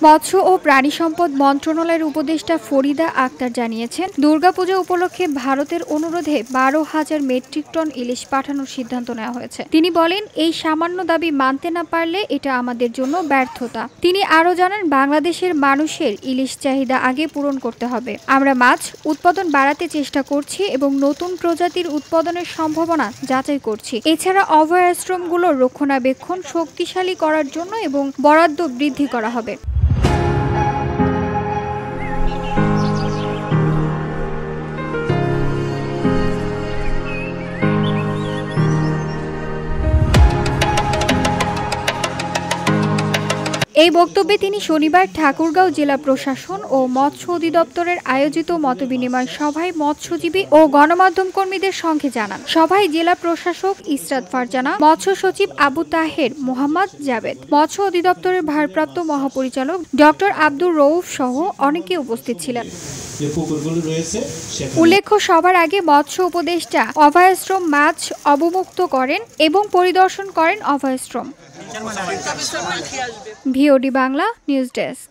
মৎস্য ও প্রাণী সম্পদ মন্ত্রণালয়ের উপদেষ্টা ফরিদা আক্তার জানিয়েছেন, দুর্গাপূজা উপলক্ষে ভারতের অনুরোধে 12,000 মেট্রিক টন ইলিশ পাঠানোর সিদ্ধান্ত নেওয়া হয়েছে। তিনি বলেন, এই সামান্য দাবি মানতে না পারলে এটা আমাদের জন্য ব্যর্থতা। তিনি আরও জানান, বাংলাদেশের মানুষের ইলিশ চাহিদা আগে পূরণ করতে হবে। আমরা মাছ উৎপাদন বাড়াতে চেষ্টা করছি এবং নতুন প্রজাতির উৎপাদনের সম্ভাবনা যাচাই করছি। এছাড়া অভয়াশ্রমগুলোর রক্ষণাবেক্ষণ শক্তিশালী করার জন্য এবং বরাদ্দ বৃদ্ধি করা হবে। এই বক্তব্যে তিনি শনিবার ঠাকুরগাঁও জেলা প্রশাসন ও মৎস্য অধিদপ্তরের আয়োজিত মতবিনিময় সভায় মৎস্যজীবী ও গণমাধ্যম কর্মীদের সঙ্গে জানান। সভায় জেলা প্রশাসক ইসরাত ফারজানা, মৎস্য সচিব আবু তাহের মোহাম্মদ জাবেদ, মৎস্য অধিদপ্তরের ভারপ্রাপ্ত মহাপরিচালক ডক্টর আব্দুর রউফ সহ অনেকে উপস্থিত ছিলেন। উল্লেখ্য, সবার আগে মৎস্য উপদেষ্টা অভয়াশ্রম মাছ অবমুক্ত করেন এবং পরিদর্শন করেন অভয়াশ্রম। VOD Bangla news desk.